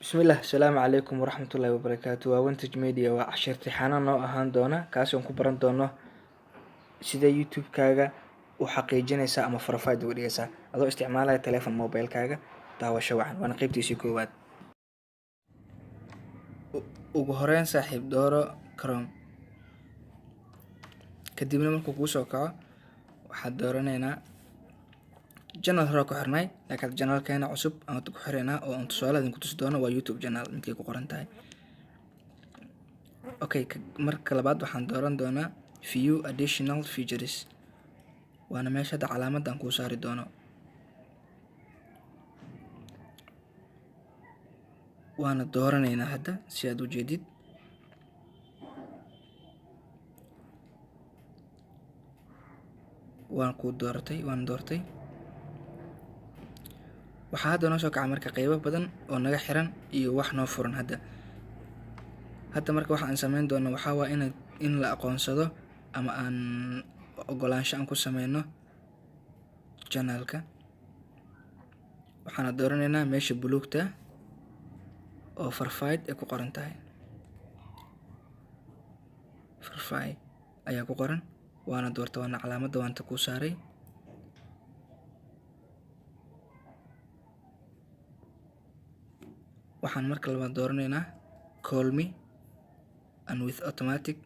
Bismillah, asalaamu calaykum waraxmatullaahi wabarakaatu. Waa Wantage Media. Waa cashir tixano noo ahaan doona kaasi aan ku baran doono sida YouTube-kaaga u xaqiijinaysa ama verified uga dhigaysaa adoo isticmaalaya telephone mobile-kaaga. Daawasho wacan waana qaybtiisii koowaad. Ugu horeyn saaxiib dooro Chrome, kadibna markuu kuu soo kaco waxaad dooranaynaa channel hore ku xirnay laakiin channelkeena cusub aan ku xireynaa oo aan tusaale idinku tusi doono waa YouTube channel midkay ku qoran tahay. Okay, marka labaad waxaan dooran doonaa view additional features, waana meesha hadda calaamadda aan kuu saari doono. waana dooranaynaa hadda si aad u jeedid. waan doortay. waxaa hadda noo soo kaca marka qaybo badan oo naga xiran iyo wax noo furan. hadda marka waxa aan samayn doono waxaa waa in la aqoonsado ama aan ogolaansho aan ku sameyno channelka. waxaana dooranaynaa meesha buluugta oo verified ay ku qoran tahay. verify ayaa ku qoran, waana doorta, waana calaamadda waanta kuu saaray. waxaan marka labaad dooranaynaa call me and with automatic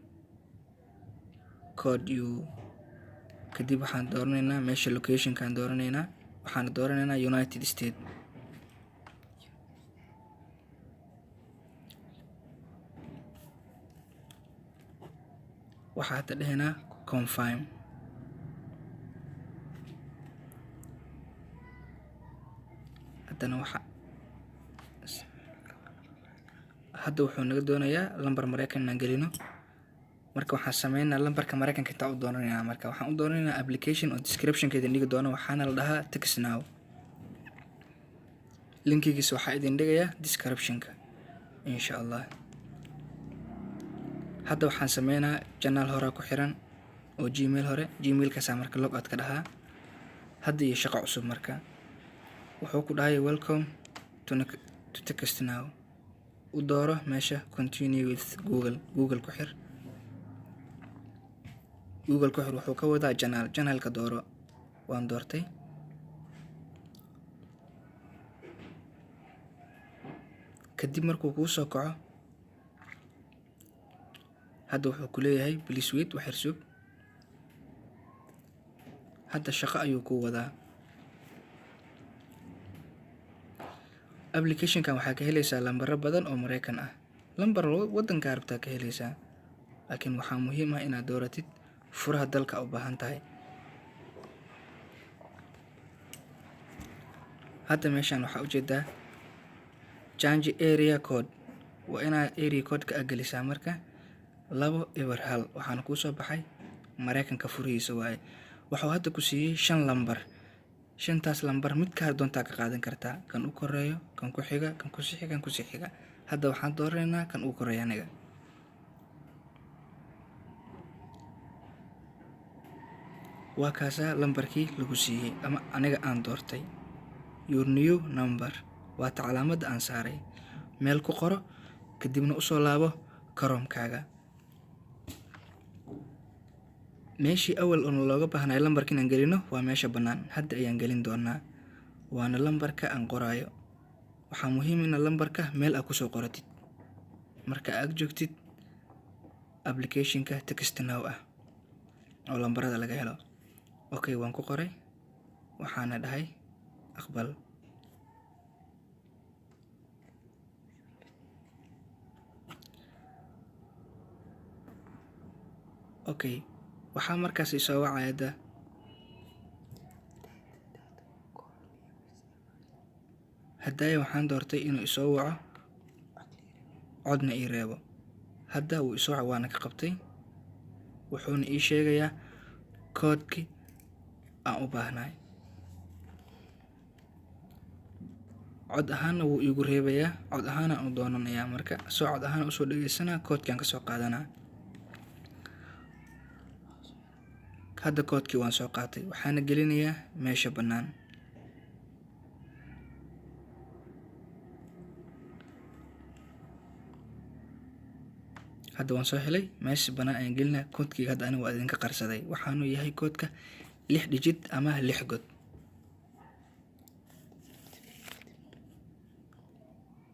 code you. kadib waxaan dooranaynaa meesha locationkaan dooranaynaa, waxaana dooranaynaa United States. waxaa hadda dhehaynaa confirm. hadda wuxuu naga doonayaa lambar Mareykan inaan gelino. marka waxaan sameynaa lambarka Mareykanka intaan u doonanaynaa. marka waxaan u doonanaynaa application oo description-keeda dhigi doono, waxaana la dhahaa text now. linkigiisa waxaa idin dhigayaa description-ka insha Allah. hadda waxaan sameynaa channel hore ku xiran oo Gmail hore, Gmail-kaasa marka log out ka dhahaa. hadda iyo shaqo cusub marka wuxuu ku dhahay welcome to text now. u dooro meesha continue with Google ku xir. Google ku xir wuxuu ka wadaa channelka dooro. waan doortay. kadib markuu kuu soo kaco hadda wuxuu ku leeyahay please wait wax yar sug. hadda shaqo ayuu ku wadaa. application-kan waxaa ka helaysaa lambaro badan oo Mareykan ah. lambar waddanka rabtaa ka helaysaa, laakiin waxaa muhiim ah inaad dooratid furaha dalka u baahan tahay. hadda meeshaan waxaa ujeedaa change area code. waa inaad area code-ka gelisaa marka 201. waxaana kuu soo baxay Mareykanka furihiisa waaye. wuxuu hadda ku siiyey 5 lambar. 5taas lambar mid ka doontaa ka qaadan kartaa, kan u koreeyo, kan ku xiga, kan ku sii xiga, kan ku sii xiga. hadda waxaan dooranaynaa kan u koreeyo aniga. waa kaasaa lambarkii lagu siiyey ama aniga aan doortay. your new number waa ta calaamadda aan saaray. meel ku qoro kadibna u soo laabo Chrome-kaaga. meeshii awal oo looga baahnay lambarka inaan gelino waa meesha bannaan. hadda ayaan gelin doonaa, waana lambarka aan qoraayo. waxaa muhiim in lambarka meel aad ku soo qoratid marka aad joogtid application-ka text now ah oo lambarada laga helo. okay, waan ku qoray, waxaana dhahay aqbal. okay, waxaa markaas isoo wacaya hadaya waxaan doortay inuu isoo waco codna ii reebo. hadda wuu isoo waco, waana ka qabtay. wuxuuna ii sheegayaa koodkii aan u baahnay. cod ahaanna wuu iigu reebayaa, cod ahaana aan u doonanayaa. marka soo cod ahaan usoo dhageysanaa, koodkaan ka soo qaadanaa. hadda koodkii waan soo qaatay, waxaana gelinayaa meesha bannaan. hadda waan soo helay meesha banaan ayaan gelinaa koodkayga. Hadda anigu waa idinka qarsaday, waxaanu yahay koodka 6 digit ama 6 god.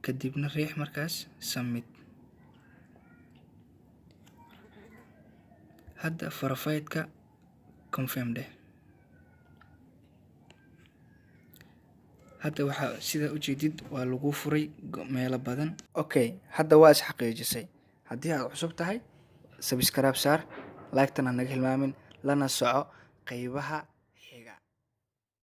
kadibna riix markaas submit. hadda verified-ka confirm dheh. hadda waxaa sida ujeedid waa lagu furay meelo badan. Okay, hadda waa is xaqiijisay. haddii aad cusub tahay subscribe saar, like-tana naga hilmaamin, lana soco qaybaha